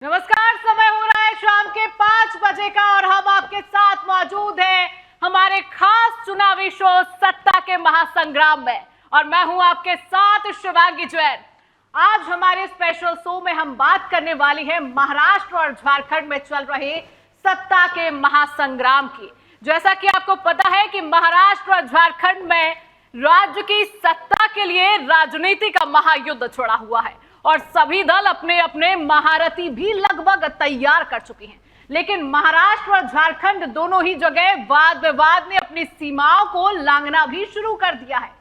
नमस्कार, समय हो रहा है शाम के 5 बजे का और हम आपके साथ मौजूद हैं हमारे खास चुनावी शो सत्ता के महासंग्राम में और मैं हूं आपके साथ शिवांगी जैन। आज हमारे स्पेशल शो में हम बात करने वाली है महाराष्ट्र और झारखंड में चल रहे सत्ता के महासंग्राम की। जैसा कि आपको पता है कि महाराष्ट्र और झारखंड में राज्य की सत्ता के लिए राजनीति का महायुद्ध छिड़ा हुआ है और सभी दल अपने अपने महारथी भी लगभग तैयार कर चुके हैं। लेकिन महाराष्ट्र और झारखंड दोनों ही जगह वाद विवाद ने अपनी सीमाओं को लांघना भी शुरू कर दिया है।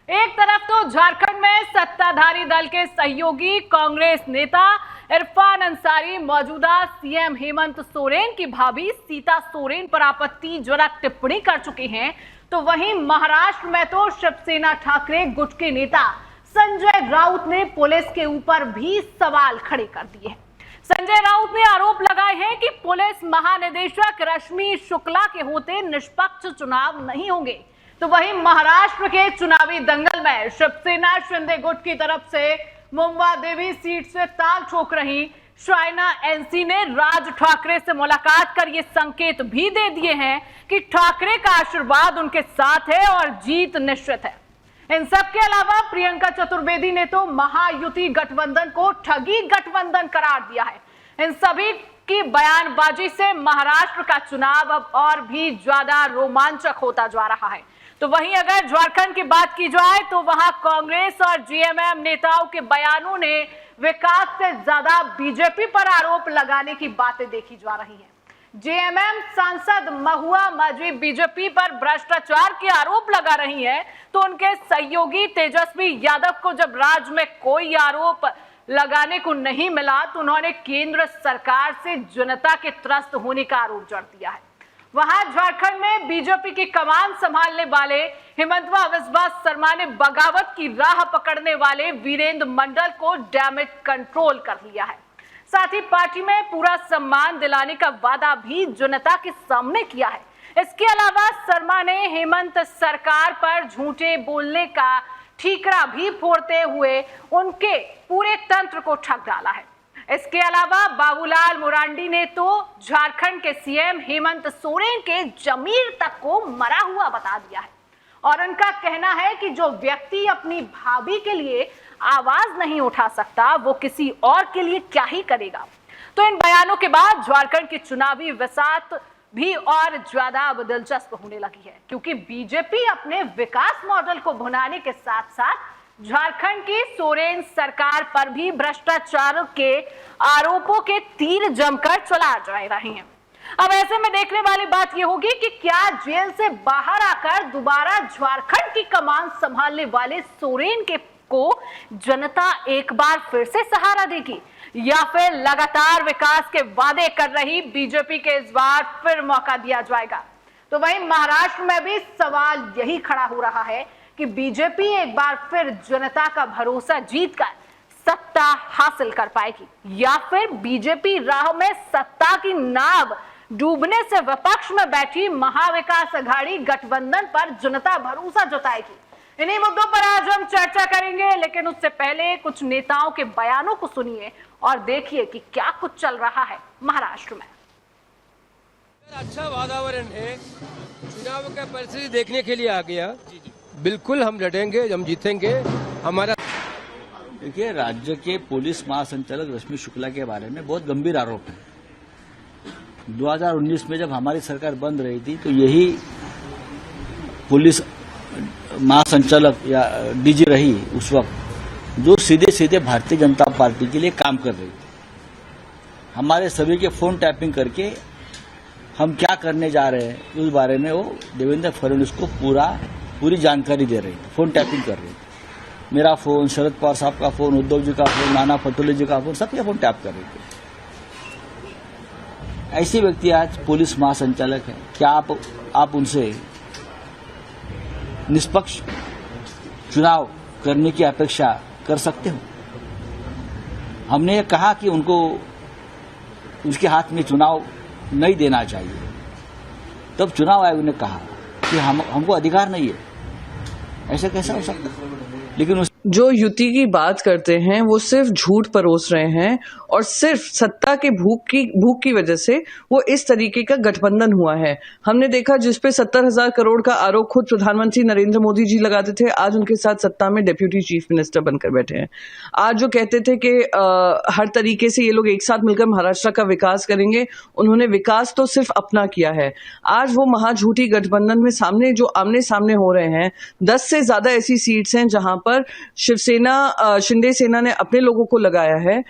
एक तरफ तो झारखंड में सत्ताधारी दल के सहयोगी कांग्रेस नेता इरफान अंसारी मौजूदा सीएम हेमंत सोरेन की भाभी सीता सोरेन पर आपत्तिजनक टिप्पणी कर चुके हैं, तो वहीं महाराष्ट्र में तो शिवसेना ठाकरे गुट के नेता संजय राउत ने पुलिस के ऊपर भी सवाल खड़े कर दिए हैं। संजय राउत ने आरोप लगाए हैं कि पुलिस महानिदेशक रश्मि शुक्ला के होते निष्पक्ष चुनाव नहीं होंगे। तो वहीं महाराष्ट्र के चुनावी दंगल में शिवसेना शिंदे गुट की तरफ से मुंबा देवी सीट से ताल ठोक रही शाइना एनसी ने राज ठाकरे से मुलाकात कर ये संकेत भी दे दिए हैं कि ठाकरे का आशीर्वाद उनके साथ है और जीत निश्चित है। इन सब के अलावा प्रियंका चतुर्वेदी ने तो महायुति गठबंधन को ठगी गठबंधन करार दिया है। इन सभी की बयानबाजी से महाराष्ट्र का चुनाव अब और भी ज्यादा रोमांचक होता जा रहा है। तो वहीं अगर झारखंड की बात की जाए तो वहां कांग्रेस और जेएमएम नेताओं के बयानों ने विकास से ज्यादा बीजेपी पर आरोप लगाने की बातें देखी जा रही है। जेएमएम सांसद महुआ माझी बीजेपी पर भ्रष्टाचार के आरोप लगा रही हैं, तो उनके सहयोगी तेजस्वी यादव को जब राज्य में कोई आरोप लगाने को नहीं मिला तो उन्होंने केंद्र सरकार से जनता के त्रस्त होने का आरोप जड़ दिया है। वहां झारखंड में बीजेपी की कमान संभालने वाले हिमंतवा बिस्वा शर्मा ने बगावत की राह पकड़ने वाले वीरेंद्र मंडल को डैमेज कंट्रोल कर लिया है। साथ ही पार्टी में पूरा सम्मान दिलाने का वादा भी जनता के सामने किया है। इसके अलावा शर्मा ने हेमंत सरकार पर झूठे बोलने का ठीकरा भी फोड़ते हुए उनके पूरे तंत्र को ठग डाला है। इसके अलावा बाबूलाल मुरांडी ने तो झारखंड के सीएम हेमंत सोरेन के जमीर तक को मरा हुआ बता दिया है और उनका कहना है कि जो व्यक्ति अपनी भाभी के लिए आवाज नहीं उठा सकता वो किसी और के लिए क्या ही करेगा। तो इन बयानों के बाद झारखंड की चुनावी वसात भी और ज्यादा अब दिलचस्प होने लगी है, क्योंकि बीजेपी अपने विकास मॉडल को भुनाने के साथ साथ झारखंड की सोरेन सरकार पर भी भ्रष्टाचार के आरोपों के तीर जमकर चला जा रहे हैं। अब ऐसे में देखने वाली बात यह होगी कि क्या जेल से बाहर आकर दोबारा झारखंड की कमान संभालने वाले सोरेन को जनता एक बार फिर से सहारा देगी या फिर लगातार विकास के वादे कर रही बीजेपी के इस बार फिर मौका दिया जाएगा। तो वहीं महाराष्ट्र में भी सवाल यही खड़ा हो रहा है कि बीजेपी एक बार फिर जनता का भरोसा जीतकर सत्ता हासिल कर पाएगी या फिर बीजेपी राह में सत्ता की नाव डूबने से विपक्ष में बैठी महाविकास अघाड़ी गठबंधन पर जनता भरोसा जताएगी। इन्हीं मुद्दों पर आज हम चर्चा करेंगे, लेकिन उससे पहले कुछ नेताओं के बयानों को सुनिए और देखिए कि क्या कुछ चल रहा है महाराष्ट्र में। अच्छा वातावरण है, चुनाव का परिस्थिति देखने के लिए आ गया। बिल्कुल हम लड़ेंगे, हम जीतेंगे। हमारा देखिए, राज्य के पुलिस महासंचालक रश्मि शुक्ला के बारे में बहुत गंभीर आरोप है। 2019 में जब हमारी सरकार बंद रही थी तो यही पुलिस महासंचालक या डीजी रही उस वक्त, जो सीधे सीधे भारतीय जनता पार्टी के लिए काम कर रही थी। हमारे सभी के फोन टैपिंग करके हम क्या करने जा रहे हैं उस बारे में वो देवेंद्र फडणवीस को पूरी जानकारी दे रही थी, फोन टैपिंग कर रही थी। मेरा फोन, शरद पवार साहब का फोन, उद्धव जी का फोन, नाना पटोले जी का फोन, सबके फोन टैप कर रही थी। ऐसे व्यक्ति आज पुलिस महासंचालक है, क्या आप उनसे निष्पक्ष चुनाव करने की अपेक्षा कर सकते हो? हमने कहा कि उनको उसके हाथ में चुनाव नहीं देना चाहिए, तब चुनाव आयोग ने कहा कि हमको अधिकार नहीं है। ऐसा कैसा हो सकता है? लेकिन जो युति की बात करते हैं वो सिर्फ झूठ परोस रहे हैं और सिर्फ सत्ता के भूख की वजह से वो इस तरीके का गठबंधन हुआ है। हमने देखा जिस पे 70,000 करोड़ का आरोप खुद प्रधानमंत्री नरेंद्र मोदी जी लगाते थे, आज उनके साथ सत्ता में डिप्यूटी चीफ मिनिस्टर बनकर बैठे हैं। आज जो कहते थे कि हर तरीके से ये लोग एक साथ मिलकर महाराष्ट्र का विकास करेंगे, उन्होंने विकास तो सिर्फ अपना किया है। आज वो महाझूठी गठबंधन में सामने जो आमने सामने हो रहे हैं, 10 से ज्यादा ऐसी सीट्स हैं जहां पर शिवसेना शिंदे सेना ने अपने लोगों को लगाया है,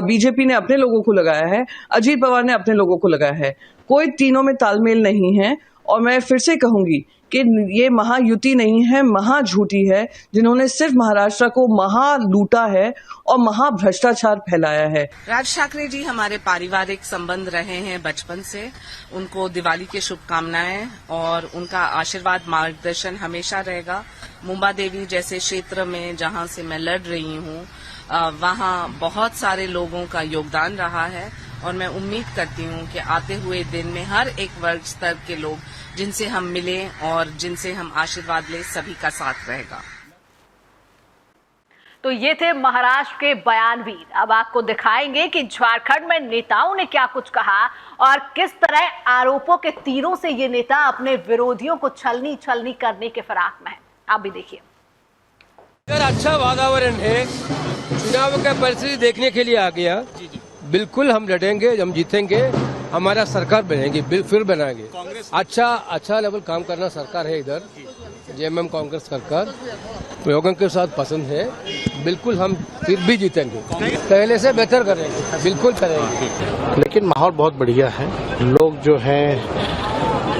बीजेपी ने अपने लोगों को लगाया है, अजीत पवार ने अपने लोगों को लगाया है। कोई तीनों में तालमेल नहीं है। और मैं फिर से कहूंगी कि ये महायुति नहीं है, महाझूठी है, जिन्होंने सिर्फ महाराष्ट्र को महा लूटा है और महाभ्रष्टाचार फैलाया है। राज ठाकरे जी हमारे पारिवारिक संबंध रहे हैं बचपन से। उनको दिवाली की शुभकामनाएं और उनका आशीर्वाद मार्गदर्शन हमेशा रहेगा। मुंबा देवी जैसे क्षेत्र में जहां से मैं लड़ रही हूं, वहां बहुत सारे लोगों का योगदान रहा है और मैं उम्मीद करती हूं कि आते हुए दिन में हर एक वर्ग स्तर के लोग जिनसे हम मिले और जिनसे हम आशीर्वाद ले, सभी का साथ रहेगा। तो ये थे महाराष्ट्र के बयानवीर। अब आपको दिखाएंगे कि झारखंड में नेताओं ने क्या कुछ कहा और किस तरह आरोपों के तीरों से ये नेता अपने विरोधियों को छलनी छलनी करने के फिराक में है। आप भी देखिए। अगर अच्छा वातावरण है, चुनाव का परिस्थिति देखने के लिए आ गया, बिल्कुल हम लड़ेंगे, हम जीतेंगे, हमारा सरकार बनेगी, फिर बनाएंगे। अच्छा लेवल काम करना सरकार है इधर, जेएमएम कांग्रेस सरकार लोगों के साथ पसंद है, बिल्कुल हम फिर भी जीतेंगे, पहले से बेहतर करेंगे, बिल्कुल करेंगे। लेकिन माहौल बहुत बढ़िया है। लोग जो है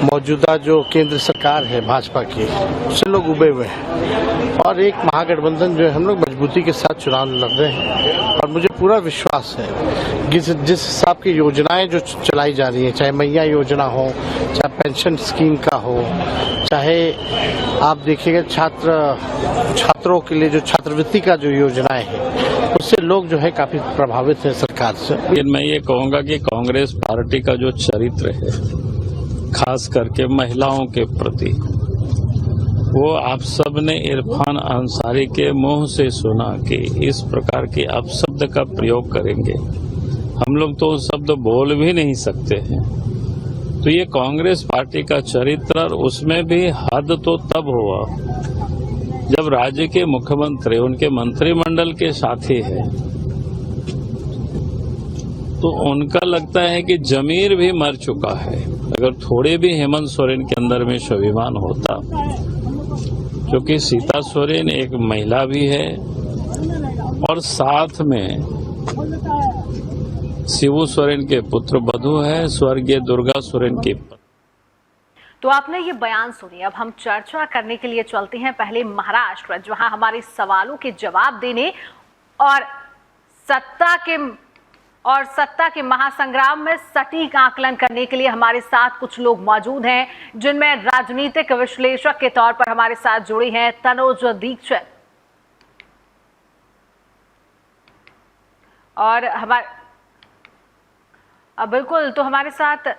मौजूदा जो केंद्र सरकार है भाजपा की, उससे लोग उबे हुए हैं और एक महागठबंधन जो है हम लोग मजबूती के साथ चुनाव लड़ रहे हैं। और मुझे पूरा विश्वास है जिस हिसाब की योजनाएं जो चलाई जा रही है, चाहे मैया योजना हो, चाहे पेंशन स्कीम का हो, चाहे आप देखिएगा छात्रों के लिए जो छात्रवृत्ति का जो योजनाएं हैं, उससे लोग जो है काफी प्रभावित है सरकार से। लेकिन मैं ये कहूँगा कि कांग्रेस पार्टी का जो चरित्र है, खास करके महिलाओं के प्रति, वो आप सब ने इरफान अंसारी के मुंह से सुना कि इस प्रकार के अपशब्द का प्रयोग करेंगे। हम लोग तो शब्द बोल भी नहीं सकते हैं। तो ये कांग्रेस पार्टी का चरित्र, और उसमें भी हद तो तब हुआ जब राज्य के मुख्यमंत्री उनके मंत्रिमंडल के साथी है, तो उनका लगता है कि जमीर भी मर चुका है। अगर थोड़े भी हेमंत सोरेन के अंदर में स्वाभिमान होता, क्योंकि सीता सोरेन एक महिला भी है और साथ में शिबू सोरेन के पुत्र बधू है, स्वर्गीय दुर्गा सोरेन की। तो आपने ये बयान सुनी। अब हम चर्चा करने के लिए चलते हैं पहले महाराष्ट्र, जहां हमारे सवालों के जवाब देने और सत्ता के महासंग्राम में सटीक आकलन करने के लिए हमारे साथ कुछ लोग मौजूद हैं, जिनमें राजनीतिक विश्लेषक के तौर पर हमारे साथ जुड़ी हैं तनुज दीक्षित और बिल्कुल, तो हमारे साथ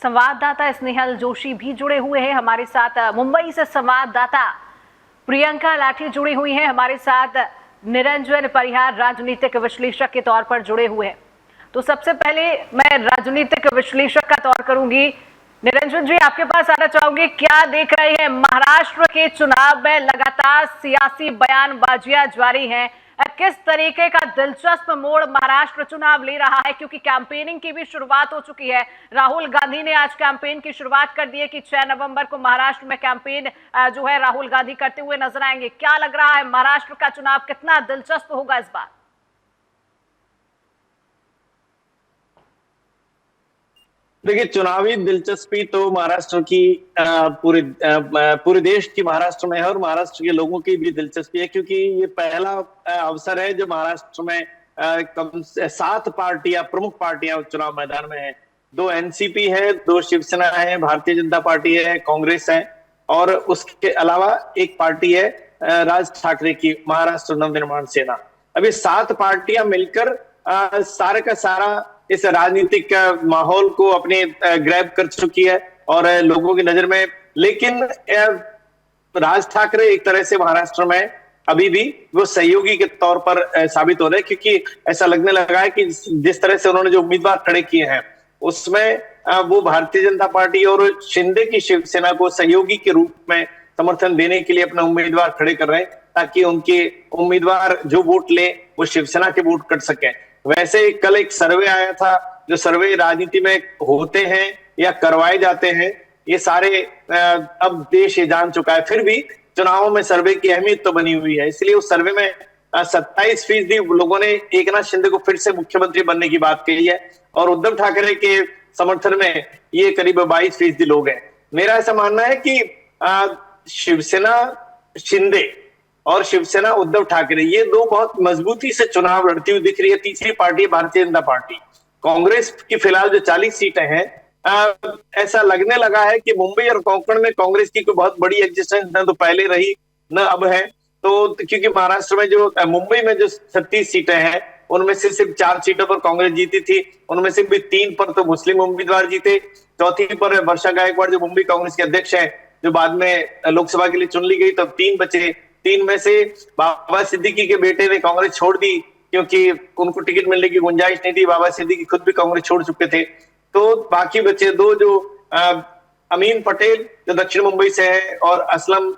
संवाददाता स्नेहल जोशी भी जुड़े हुए हैं। हमारे साथ मुंबई से संवाददाता प्रियंका लाठी जुड़ी हुई हैं। हमारे साथ निरंजन परिहार राजनीतिक विश्लेषक के तौर पर जुड़े हुए हैं। तो सबसे पहले मैं राजनीतिक विश्लेषक का तौर करूंगी। निरंजन जी, आपके पास आना चाहूंगी, क्या देख रहे हैं महाराष्ट्र के चुनाव में लगातार सियासी बयानबाजियां जारी हैं, किस तरीके का दिलचस्प मोड़ महाराष्ट्र चुनाव ले रहा है, क्योंकि कैंपेनिंग की भी शुरुआत हो चुकी है। राहुल गांधी ने आज कैंपेन की शुरुआत कर दी है कि 6 नवंबर को महाराष्ट्र में कैंपेन जो है राहुल गांधी करते हुए नजर आएंगे। क्या लग रहा है महाराष्ट्र का चुनाव कितना दिलचस्प होगा इस बार? देखिए, चुनावी दिलचस्पी तो महाराष्ट्र की पूरे देश की महाराष्ट्र में है और महाराष्ट्र के लोगों की भी दिलचस्पी है, क्योंकि ये पहला अवसर है जब महाराष्ट्र में कम से 7 पार्टियां, प्रमुख पार्टियां चुनाव मैदान में है। 2 एनसीपी है, 2 शिवसेना है, भारतीय जनता पार्टी है, कांग्रेस है और उसके अलावा एक पार्टी है राज ठाकरे की महाराष्ट्र नवनिर्माण सेना। अब ये 7 पार्टियां मिलकर सारे का सारा इस राजनीतिक माहौल को अपने ग्रैब कर चुकी है और लोगों की नजर में। लेकिन राज ठाकरे एक तरह से महाराष्ट्र में अभी भी वो सहयोगी के तौर पर साबित हो रहे हैं, क्योंकि ऐसा लगने लगा है कि जिस तरह से उन्होंने जो उम्मीदवार खड़े किए हैं उसमें वो भारतीय जनता पार्टी और शिंदे की शिवसेना को सहयोगी के रूप में समर्थन देने के लिए अपने उम्मीदवार खड़े कर रहे हैं, ताकि उनके उम्मीदवार जो वोट ले वो शिवसेना के वोट कट सके। वैसे कल एक सर्वे आया था, जो सर्वे राजनीति में होते हैं या करवाए जाते हैं, ये सारे अब देश ये जान चुका है, फिर भी चुनावों में सर्वे की अहमियत तो बनी हुई है। इसलिए उस सर्वे में 27% लोगों ने एकनाथ शिंदे को फिर से मुख्यमंत्री बनने की बात कही है, और उद्धव ठाकरे के समर्थन में ये करीब 22% लोग हैं। मेरा ऐसा मानना है कि शिवसेना शिंदे और शिवसेना उद्धव ठाकरे, ये दो बहुत मजबूती से चुनाव लड़ती हुई दिख रही है। तीसरी पार्टी भारतीय जनता पार्टी। कांग्रेस की फिलहाल जो 40 सीटें हैं, ऐसा लगने लगा है कि मुंबई और कोंकण में कांग्रेस की कोई बहुत बड़ी एग्जिस्टेंस न तो पहले रही न अब है। तो क्योंकि महाराष्ट्र में जो मुंबई में जो 36 सीटें हैं, उनमें से सिर्फ 4 सीटों पर कांग्रेस जीती थी, उनमें से भी 3 पर तो मुस्लिम उम्मीदवार जीते, चौथी पर वर्षा गायकवाड़ जो मुंबई कांग्रेस के अध्यक्ष हैं, जो बाद में लोकसभा के लिए चुन ली गई, तो 3 बचे। 3 में से बाबा सिद्दीकी के बेटे ने कांग्रेस छोड़ दी, क्योंकि उनको टिकट मिलने की गुंजाइश नहीं थी। बाबा सिद्दीकी खुद भी कांग्रेस छोड़ चुके थे। तो बाकी बचे 2, जो अमीन पटेल जो दक्षिण मुंबई से है और असलम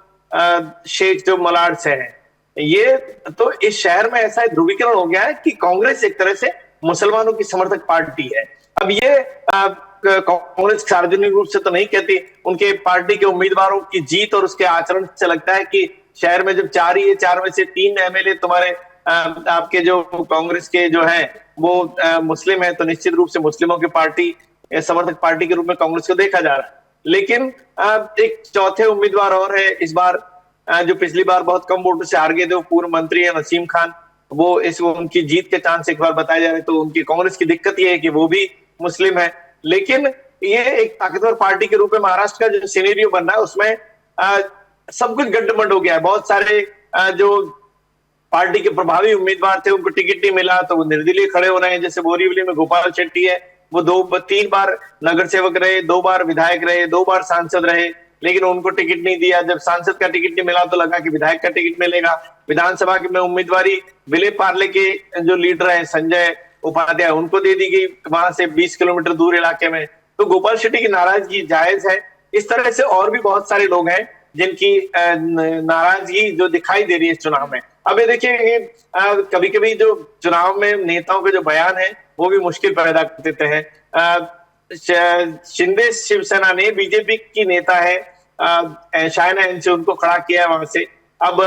शेख जो मलाड से है। ये तो इस शहर में ऐसा ध्रुवीकरण हो गया है कि कांग्रेस एक तरह से मुसलमानों की समर्थक पार्टी है। अब ये कांग्रेस सार्वजनिक रूप से तो नहीं कहती, उनके पार्टी के उम्मीदवारों की जीत और उसके आचरण से लगता है कि शहर में जब 4 ही है, 4 में से 3 एमएलए तुम्हारे आपके जो कांग्रेस के जो है वो मुस्लिम है, तो निश्चित रूप से मुस्लिमों की पार्टी समर्थक पार्टी के रूप में कांग्रेस को देखा जा रहा है। लेकिन एक चौथे उम्मीदवार और है इस बार, जो पिछली बार बहुत कम वोटों से हार गए थे, वो पूर्व मंत्री है नसीम खान। वो उनकी जीत के चांस एक बार बताए जा रहे हैं। तो उनकी कांग्रेस की दिक्कत ये है कि वो भी मुस्लिम है। लेकिन ये एक ताकतवर पार्टी के रूप में महाराष्ट्र का जो सिनेरियो बन रहा है, उसमें सब कुछ गड्ढमड हो गया है। बहुत सारे जो पार्टी के प्रभावी उम्मीदवार थे, उनको टिकट नहीं मिला, तो वो निर्दलीय खड़े हो रहे हैं। जैसे बोरीवली में गोपाल शेट्टी है, वो 3 बार नगर सेवक रहे, 2 बार विधायक रहे, 2 बार सांसद रहे, लेकिन उनको टिकट नहीं दिया। जब सांसद का टिकट नहीं मिला तो लगा कि विधायक का टिकट मिलेगा। विधानसभा में उम्मीदवारी विले पार्ले के जो लीडर है संजय उपाध्याय, उनको दे दी गई, वहां से 20 किलोमीटर दूर इलाके में। तो गोपाल शेट्टी की नाराजगी जायज है। इस तरह से और भी बहुत सारे लोग हैं जिनकी नाराजगी जो दिखाई दे रही है इस चुनाव में। अब ये देखिए, कभी कभी जो चुनाव में नेताओं के जो बयान है वो भी मुश्किल पैदा कर देते हैं। शिंदे शिवसेना ने बीजेपी की नेता है शायना एनसी, उनको खड़ा किया है वहां से। अब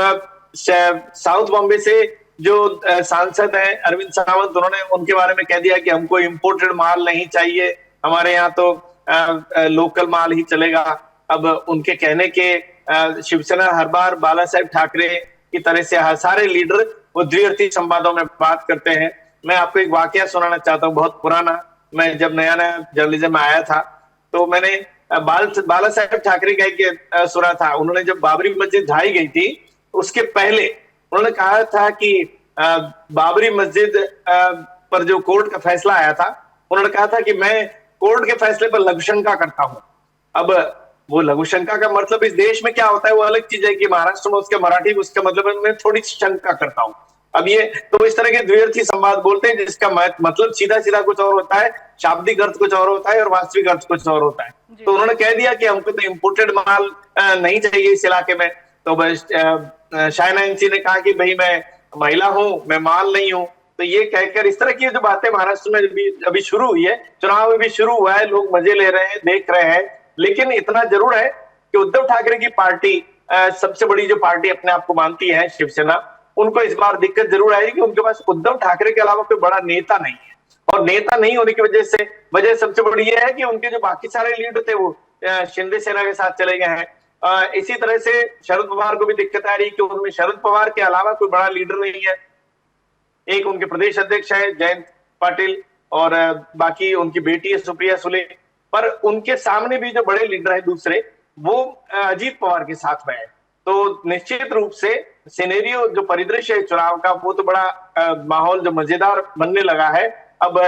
साउथ बॉम्बे से जो सांसद है अरविंद सावंत, उन्होंने उनके बारे में कह दिया कि हमको इम्पोर्टेड माल नहीं चाहिए, हमारे यहाँ तो लोकल माल ही चलेगा। अब उनके कहने के शिवसेना हर बार बाला साहेब ठाकरे की तरह से सारे लीडर वो द्विअर्थी संवादों में बात करते हैं। मैं आपको एक वाकया सुनाना चाहता हूँ, बहुत पुराना। मैं जब नया नया जर्नलिज्म में आया था तो मैंने बाला साहेब ठाकरे का एक सुना था। उन्होंने जब बाबरी मस्जिद ढाई गई थी उसके पहले उन्होंने कहा था कि बाबरी मस्जिद पर जो कोर्ट का फैसला आया था, उन्होंने कहा था कि मैं कोर्ट के फैसले पर लघुशंका करता हूं। अब वो लघुशंका का मतलब इस देश में क्या होता है वो अलग चीज है, कि महाराष्ट्र में उसके मराठी में उसका मतलब मैं थोड़ी शंका करता हूं। अब ये तो इस तरह के द्विअर्थी संवाद बोलते हैं जिसका मतलब सीधा सीधा कुछ और होता है, शाब्दिक अर्थ कुछ और होता है और वास्तविक अर्थ कुछ और होता है। तो उन्होंने कह दिया कि हमको तो इम्पोर्टेड माल नहीं चाहिए इस इलाके में। तो शायना एनसी ने कहा कि भाई मैं महिला हूं, मैं माल नहीं हूं। तो ये कहकर इस तरह की जो बातें महाराष्ट्र में अभी शुरू हुई है, चुनाव अभी शुरू हुआ है, लोग मजे ले रहे हैं, देख रहे हैं। लेकिन इतना जरूर है कि उद्धव ठाकरे की पार्टी सबसे बड़ी जो पार्टी अपने आप को मानती है शिवसेना, उनको इस बार दिक्कत जरूर आएगी कि उनके पास उद्धव ठाकरे के अलावा कोई बड़ा नेता नहीं है। और नेता नहीं होने की वजह सबसे बड़ी ये है कि उनके जो बाकी सारे लीडर थे वो शिंदे सेना के साथ चले गए हैं। इसी तरह से शरद पवार को भी दिक्कत आ रही है कि उनमें शरद पवार के अलावा कोई बड़ा लीडर नहीं है। एक उनके प्रदेश अध्यक्ष है जयंत पाटिल और बाकी उनकी बेटी है सुप्रिया सुले, पर उनके सामने भी जो बड़े लीडर है दूसरे, वो अजीत पवार के साथ में है। तो निश्चित रूप से सिनेरियो जो परिदृश्य है चुनाव का, वो तो बड़ा माहौल जो मजेदार बनने लगा है। अब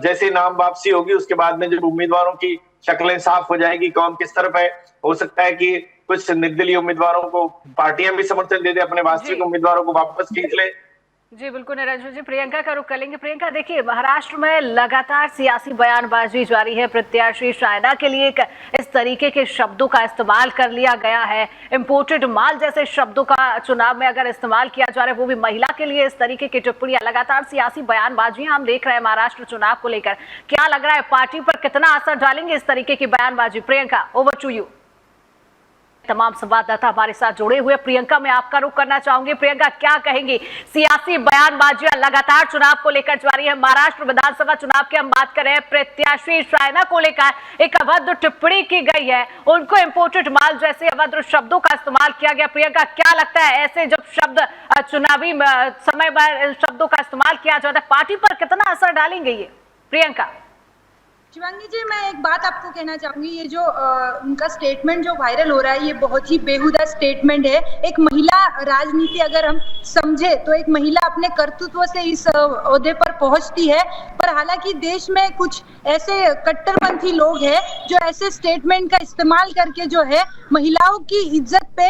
जैसे नाम वापसी होगी उसके बाद में जब उम्मीदवारों की शक्लें साफ हो जाएगी, कौन किस तरफ है, हो सकता है कि कुछ निर्दलीय उम्मीदवारों को पार्टियां भी समर्थन दे दे, अपने वास्तविक उम्मीदवारों को वापस खींच ले। जी बिल्कुल निरंजन जी, प्रियंका का रुख कर लेंगे। प्रियंका, देखिए महाराष्ट्र में लगातार सियासी बयानबाजी जारी है। प्रत्याशी शायदा के लिए इस तरीके के शब्दों का इस्तेमाल कर लिया गया है। इंपोर्टेड माल जैसे शब्दों का चुनाव में अगर इस्तेमाल किया जा रहा है, वो भी महिला के लिए, इस तरीके की टिप्पणियां, लगातार सियासी बयानबाजियां हम देख रहे हैं महाराष्ट्र चुनाव को लेकर। क्या लग रहा है पार्टी पर कितना असर डालेंगे इस तरीके की बयानबाजी? Priyanka, over to you. तमाम संवाददाता हमारे साथ जुड़े हुए। प्रियंका, मैं आपका रुख करना चाहूंगी। प्रियंका, क्या कहेंगी? सियासी बयानबाजियां लगातार चुनाव को लेकर जारी है। महाराष्ट्र विधानसभा चुनाव की हम बात कर रहे हैं। प्रत्याशी शायना को लेकर एक अभद्र टिप्पणी की गई है, उनको इंपोर्टेड माल जैसे अभद्र शब्दों का इस्तेमाल किया गया। प्रियंका, क्या लगता है ऐसे जब शब्द चुनावी समय पर शब्दों का इस्तेमाल किया जाता है, पार्टी पर कितना असर डालेंगे ये? प्रियंका। शिवांगी जी, मैं एक बात आपको कहना चाहूंगी, ये जो उनका स्टेटमेंट जो वायरल हो रहा है, ये बहुत ही बेहुदा स्टेटमेंट है। एक महिला राजनीति अगर हम समझे तो एक महिला अपने कर्तृत्व से इस ओहदे पर पहुंचती है, पर हालांकि देश में कुछ ऐसे कट्टरपंथी लोग हैं जो ऐसे स्टेटमेंट का इस्तेमाल करके जो है महिलाओं की इज्जत पे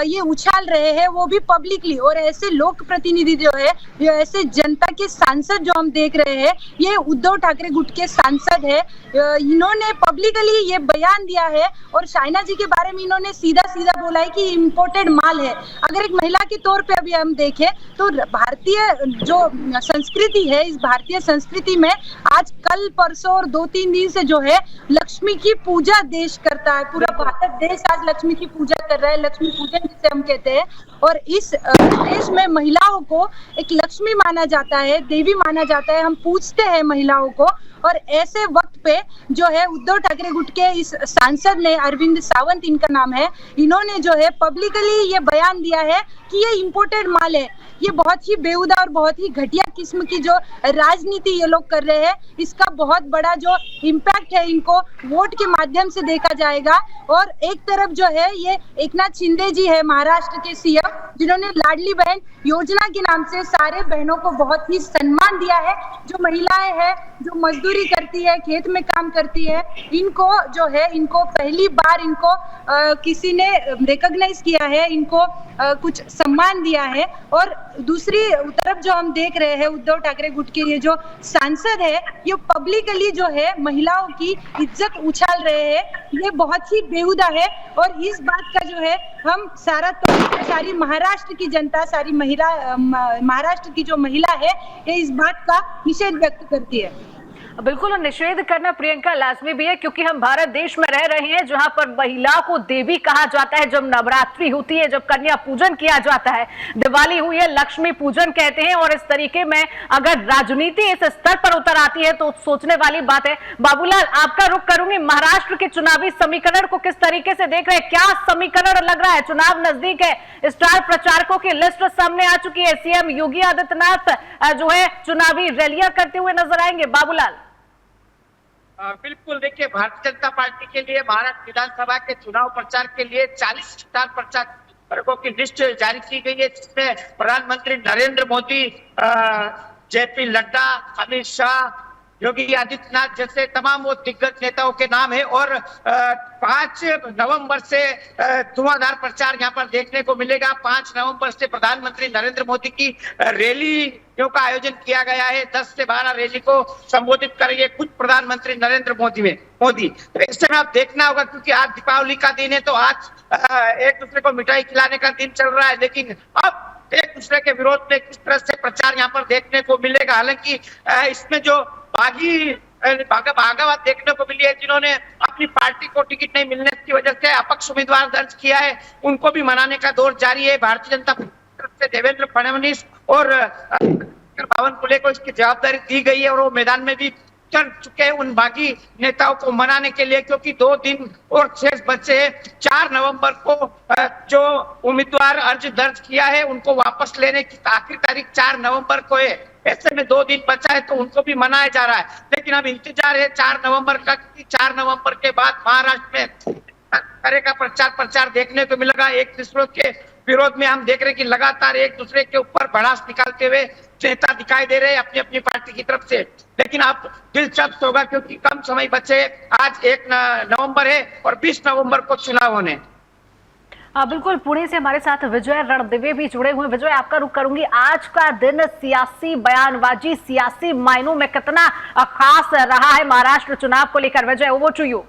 ये उछाल रहे हैं, वो भी पब्लिकली। और ऐसे लोक प्रतिनिधि जो है, ये ऐसे जनता के सांसद जो हम देख रहे हैं, ये उद्धव ठाकरे गुट के सांसद है। इन्होंने पब्लिकली ये बयान दिया है और शाइना जी के बारे में इन्होंने सीधा सीधा बोला है कि इंपोर्टेड माल है। अगर एक महिला के तौर पे अभी हम देखें तो भारतीय जो संस्कृति है, इस भारतीय संस्कृति में आज कल परसों और 2-3 दिन से जो है लक्ष्मी की पूजा देश करता है। पूरा भारत देश आज लक्ष्मी की पूजा कर रहा है, लक्ष्मी पूजन जिसे हम कहते हैं। और इस देश में महिलाओं को एक लक्ष्मी माना जाता है, देवी माना जाता है, हम पूजते हैं महिलाओं को। और ऐसे वक्त पे जो है उद्धव ठाकरे गुट के इस सांसद ने, अरविंद सावंत इनका नाम है, इन्होंने जो है पब्लिकली ये बयान दिया है कि ये इंपोर्टेड माल है। ये बहुत ही बेहुदा और बहुत ही घटिया किस्म की जो राजनीति ये लोग कर रहे हैं, इसका बहुत बड़ा जो इम्पैक्ट है इनको वोट के माध्यम से देखा जाएगा। और एक तरफ जो है ये एकनाथ शिंदे जी है, महाराष्ट्र के सीएम, जिन्होंने लाडली बहन योजना के नाम से सारे बहनों को बहुत ही सम्मान दिया है। जो महिलाएं हैं जो मजदूरी करती है, खेत में काम करती है, इनको जो है, इनको पहली बार इनको किसी ने रिकॉग्नाइज किया है, इनको कुछ सम्मान दिया है। और दूसरी तरफ जो हम देख रहे हैं उद्धव ठाकरे गुट के ये जो सांसद है, ये पब्लिकली जो है महिलाओं की इज्जत उछाल रहे हैं, ये बहुत ही बेहुदा है। और इस बात का जो है हम सारी महाराष्ट्र की जनता, सारी महिला, महाराष्ट्र की जो महिला है, ये इस बात का निषेध व्यक्त करती है। बिल्कुल, निषेध करना प्रियंका लाजमी भी है, क्योंकि हम भारत देश में रह रहे हैं जहां पर महिला को देवी कहा जाता है। जब नवरात्रि होती है, जब कन्या पूजन किया जाता है, दिवाली हुई है, लक्ष्मी पूजन कहते हैं। और इस तरीके में अगर राजनीति इस स्तर पर उतर आती है तो सोचने वाली बात है। बाबूलाल, आपका रुख करूंगी। महाराष्ट्र के चुनावी समीकरण को किस तरीके से देख रहे हैं? क्या समीकरण लग रहा है? चुनाव नजदीक है, स्टार प्रचारकों की लिस्ट सामने आ चुकी है, सीएम योगी आदित्यनाथ जो है चुनावी रैलियां करते हुए नजर आएंगे। बाबूलाल। बिल्कुल, देखिए भारतीय जनता पार्टी के लिए महाराष्ट्र विधानसभा के चुनाव प्रचार के लिए 40 स्टार प्रचारकों की लिस्ट जारी की गई है, जिसमें प्रधानमंत्री नरेंद्र मोदी, जेपी नड्डा, अमित शाह, योगी आदित्यनाथ जैसे तमाम वो दिग्गज नेताओं के नाम है। और 5 नवंबर से धुआंधार प्रचार यहाँ पर देखने को मिलेगा। 5 नवंबर से प्रधानमंत्री नरेंद्र मोदी की रैलियों का आयोजन किया गया है। 10 से 12 रैली को संबोधित करेंगे खुद प्रधानमंत्री नरेंद्र मोदी। तो ऐसे में आप देखना होगा, क्योंकि आज दीपावली का दिन है, तो आज एक दूसरे को मिठाई खिलाने का दिन चल रहा है, लेकिन अब एक दूसरे के विरोध में किस तरह से प्रचार यहाँ पर देखने को मिलेगा। हालांकि इसमें जो भागावाद देखने को मिली है, जिन्होंने अपनी पार्टी को टिकट नहीं मिलने की वजह से अपक्ष उम्मीदवार दर्ज किया है, उनको भी मनाने का दौर जारी है। भारतीय जनता पार्टी की तरफ से देवेंद्र फडणवीस और बावनकुळे को इसकी जवाबदारी दी गई है और वो मैदान में भी चढ़ चुके हैं उन बागी नेताओं को मनाने के लिए, क्योंकि 2 दिन और शेष बचे हैं। 4 नवंबर को जो उम्मीदवार अर्ज दर्ज किया है उनको वापस लेने की आखिरी तारीख 4 नवंबर को है। ऐसे में 2 दिन बचा है, तो उनको भी मनाया जा रहा है। लेकिन अब इंतजार है 4 नवंबर का, क्योंकि 4 नवंबर के बाद महाराष्ट्र में तरह का प्रचार देखने को मिलेगा। एक दूसरे के विरोध में हम देख रहे हैं कि लगातार एक दूसरे के ऊपर भड़ास निकालते हुए नेता दिखाई दे रहे हैं अपनी अपनी पार्टी की तरफ से। लेकिन अब दिलचस्प होगा, क्योंकि कम समय बचे। आज 1 नवंबर है और 20 नवंबर को चुनाव होने। बिल्कुल, पुणे से हमारे साथ विजय रणदिवे भी जुड़े हुए। विजय, आपका रुख करूंगी, आज का दिन सियासी बयानबाजी, सियासी मायनों में कितना खास रहा है महाराष्ट्र चुनाव को लेकर? विजय, ओवर टू यू।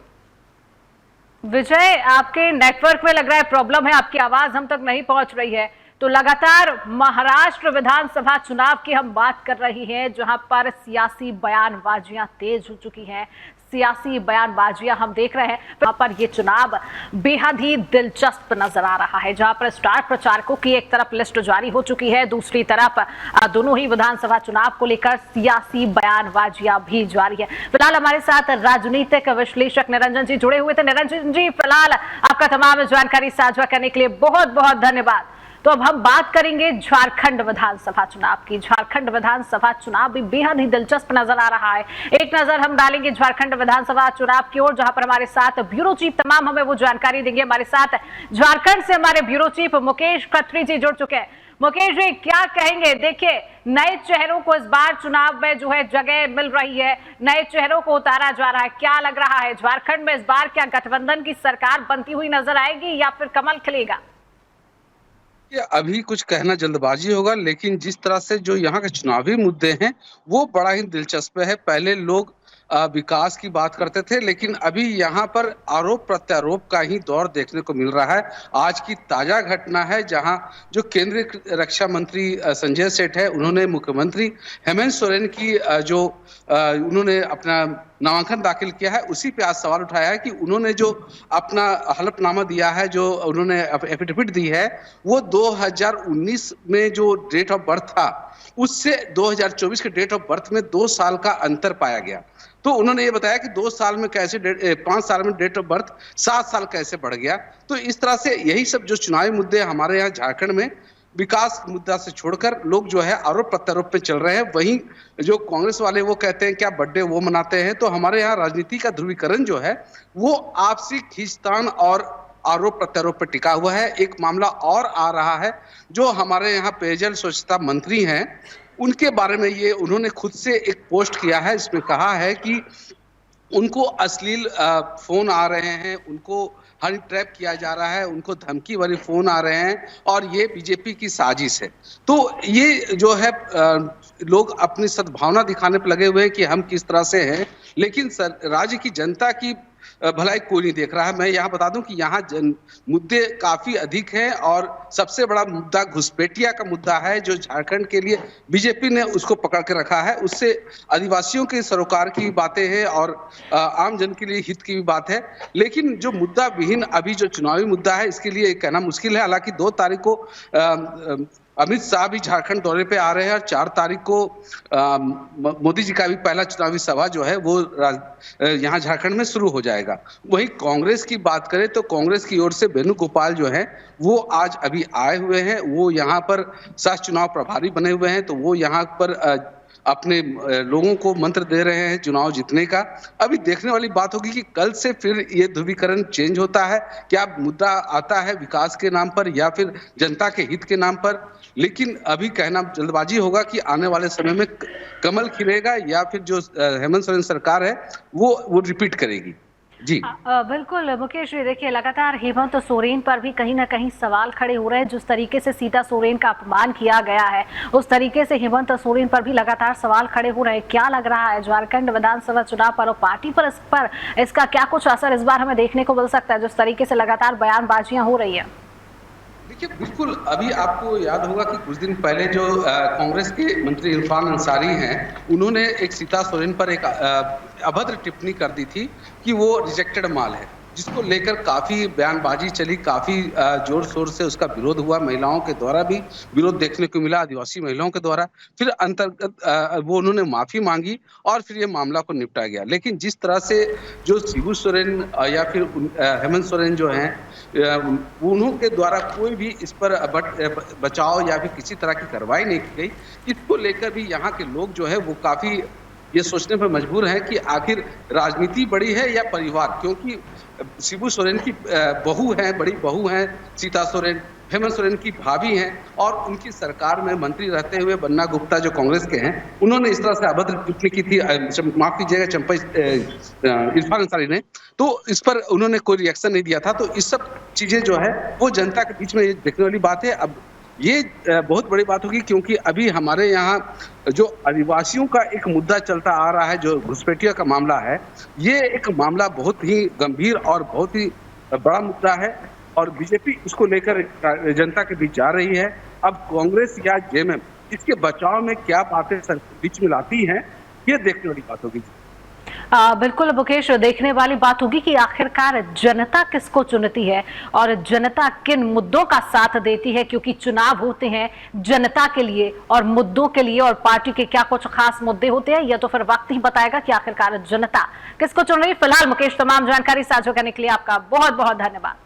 विजय, आपके नेटवर्क में लग रहा है प्रॉब्लम है, आपकी आवाज हम तक नहीं पहुंच रही है। तो लगातार महाराष्ट्र विधानसभा चुनाव की हम बात कर रही हैं, जहां पर सियासी बयानबाजियां तेज हो चुकी हैं, सियासी बयानबाजियां हम देख रहे हैं। वहां पर ये चुनाव बेहद ही दिलचस्प नजर आ रहा है, जहां पर स्टार प्रचारकों की एक तरफ लिस्ट जारी हो चुकी है, दूसरी तरफ दोनों ही विधानसभा चुनाव को लेकर सियासी बयानबाजियां भी जारी है। फिलहाल हमारे साथ राजनीतिक विश्लेषक निरंजन जी जुड़े हुए थे। निरंजन जी, फिलहाल आपका तमाम जानकारी साझा करने के लिए बहुत बहुत धन्यवाद। तो अब हम बात करेंगे झारखंड विधानसभा चुनाव की। झारखंड विधानसभा चुनाव भी बेहद ही दिलचस्प नजर आ रहा है। एक नजर हम डालेंगे झारखंड विधानसभा चुनाव की ओर, जहां पर हमारे साथ ब्यूरो चीफ तमाम हमें वो जानकारी देंगे। हमारे साथ झारखंड से हमारे ब्यूरो चीफ मुकेश खत्री जी जुड़ चुके हैं। मुकेश जी, क्या कहेंगे? देखिए, नए चेहरों को इस बार चुनाव में जो है जगह मिल रही है, नए चेहरों को उतारा जा रहा है। क्या लग रहा है झारखंड में इस बार क्या गठबंधन की सरकार बनती हुई नजर आएगी या फिर कमल खिलेगा? अभी कुछ कहना जल्दबाजी होगा, लेकिन जिस तरह से जो यहाँ के चुनावी मुद्दे हैं वो बड़ा ही दिलचस्प है। पहले लोग विकास की बात करते थे, लेकिन अभी यहाँ पर आरोप प्रत्यारोप का ही दौर देखने को मिल रहा है। आज की ताजा घटना है जहाँ जो केंद्रीय रक्षा मंत्री संजय सेठ है, उन्होंने मुख्यमंत्री हेमंत सोरेन की जो उन्होंने अपना नामांकन दाखिल किया है, उसी पे आज सवाल उठाया है कि उन्होंने जो अपना हलफनामा दिया है, जो उन्होंने एफिडेविट दी है, वो 2019 में जो डेट ऑफ बर्थ था उससे 2024 के डेट ऑफ बर्थ में 2 साल का अंतर पाया गया। तो उन्होंने ये बताया कि 2 साल में कैसे 5 साल में डेट ऑफ बर्थ 7 साल कैसे बढ़ गया। तो इस तरह से यही सब जो चुनावी मुद्दे हमारे यहाँ झारखंड में विकास मुद्दा से छोड़कर लोग जो है आरोप प्रत्यारोप पे चल रहे हैं। वहीं जो कांग्रेस वाले वो कहते हैं क्या बर्थडे वो मनाते हैं। तो हमारे यहाँ राजनीति का ध्रुवीकरण जो है वो आपसी खींचतान और आरोप प्रत्यारोप पर टिका हुआ है। एक मामला और आ रहा है, जो हमारे यहाँ पेयजल स्वच्छता मंत्री हैं, उनके बारे में ये उन्होंने खुद से एक पोस्ट किया है। इसमें कहा है कि उनको अश्लील फोन आ रहे हैं, उनको हनी ट्रैप किया जा रहा है, उनको धमकी वाले फोन आ रहे हैं और ये बीजेपी की साजिश है। तो ये जो है लोग अपनी सद्भावना दिखाने पर लगे हुए हैं कि हम किस तरह से हैं, लेकिन राज्य की जनता की भलाई कोई नहीं देख रहा है। मैं यहाँ बता दूं कि यहाँ मुद्दे काफी अधिक हैं और सबसे बड़ा मुद्दा घुसपैठिया का मुद्दा है, जो झारखंड के लिए बीजेपी ने उसको पकड़ के रखा है। उससे आदिवासियों के सरोकार की बातें हैं और आम जन के लिए हित की भी बात है। लेकिन जो मुद्दा विहीन अभी जो चुनावी मुद्दा है, इसके लिए कहना मुश्किल है। हालांकि 2 तारीख को अमित शाह भी झारखंड दौरे पे आ रहे हैं और 4 तारीख को मोदी जी का भी पहला चुनावी सभा जो है वो यहाँ झारखंड में शुरू हो जाएगा। वहीं कांग्रेस की बात करें तो कांग्रेस की ओर से वेणुगोपाल जो है वो आज अभी आए हुए हैं, वो यहाँ पर सह चुनाव प्रभारी बने हुए हैं। तो वो यहाँ पर अपने लोगों को मंत्र दे रहे हैं चुनाव जीतने का। अभी देखने वाली बात होगी कि कल से फिर ये ध्रुवीकरण चेंज होता है, क्या मुद्दा आता है विकास के नाम पर या फिर जनता के हित के नाम पर। लेकिन अभी कहना जल्दबाजी होगा कि आने वाले समय में कमल खिलेगा या फिर जो हेमंत सोरेन सरकार है वो रिपीट करेगी। जी बिल्कुल मुकेश जी, देखिए लगातार हेमंत सोरेन पर भी कहीं ना कहीं सवाल खड़े हो रहे हैं। जिस तरीके से सीता सोरेन का अपमान किया गया है, उस तरीके से हेमंत सोरेन पर भी लगातार सवाल खड़े हो रहे हैं। क्या लग रहा है झारखंड विधानसभा चुनाव पर और पार्टी पर इसका क्या कुछ असर इस बार हमें देखने को मिल सकता है, जिस तरीके से लगातार बयानबाजियां हो रही है? देखिए, बिल्कुल अभी आपको याद होगा कि कुछ दिन पहले जो कांग्रेस के मंत्री इरफान अंसारी हैं, उन्होंने एक सीता सोरेन पर एक अभद्र टिप्पणी कर दी थी कि वो रिजेक्टेड माल है, जिसको लेकर काफी बयानबाजी चली, काफी जोर शोर से उसका विरोध हुआ। महिलाओं के द्वारा भी विरोध देखने को मिला, आदिवासी महिलाओं के द्वारा। फिर अंतर्गत वो उन्होंने माफी मांगी और फिर ये मामला को निपटा गया। लेकिन जिस तरह से जो शिबू सोरेन या फिर हेमंत सोरेन जो हैं, उनके द्वारा कोई भी इस पर बचाव या फिर किसी तरह की कार्रवाई नहीं की गई, इसको लेकर भी यहाँ के लोग जो है वो काफी ये सोचने पर मजबूर हैं कि आखिर राजनीति बड़ी है या परिवार। क्योंकि शिबू सोरेन की बहू है, बड़ी बहू है सीता सोरेन, हेमंत सोरेन की भाभी हैं और उनकी सरकार में मंत्री रहते हुए बन्ना गुप्ता जो कांग्रेस के हैं, उन्होंने इस तरह से अभद्र टिप्पणी की थी, माफ कीजिएगा इरफान अंसारी ने, तो इस पर उन्होंने कोई रिएक्शन नहीं दिया था। तो इस सब चीजें जो है वो जनता के बीच में देखने वाली बात है। अब ये बहुत बड़ी बात होगी, क्योंकि अभी हमारे यहाँ जो आदिवासियों का एक मुद्दा चलता आ रहा है, जो घुसपैठिया का मामला है, ये एक मामला बहुत ही गंभीर और बहुत ही बड़ा मुद्दा है और बीजेपी इसको लेकर जनता के बीच जा रही है। अब कांग्रेस या जेएमएम इसके बचाव में क्या बातें बीच में लाती हैं, ये देखने वाली बात होगी। बिल्कुल मुकेश, देखने वाली बात होगी कि आखिरकार जनता किसको चुनती है और जनता किन मुद्दों का साथ देती है, क्योंकि चुनाव होते हैं जनता के लिए और मुद्दों के लिए, और पार्टी के क्या कुछ खास मुद्दे होते हैं, यह तो फिर वक्त ही बताएगा कि आखिरकार जनता किसको चुन रही है। फिलहाल मुकेश, तमाम जानकारी साझा करने के लिए आपका बहुत बहुत धन्यवाद।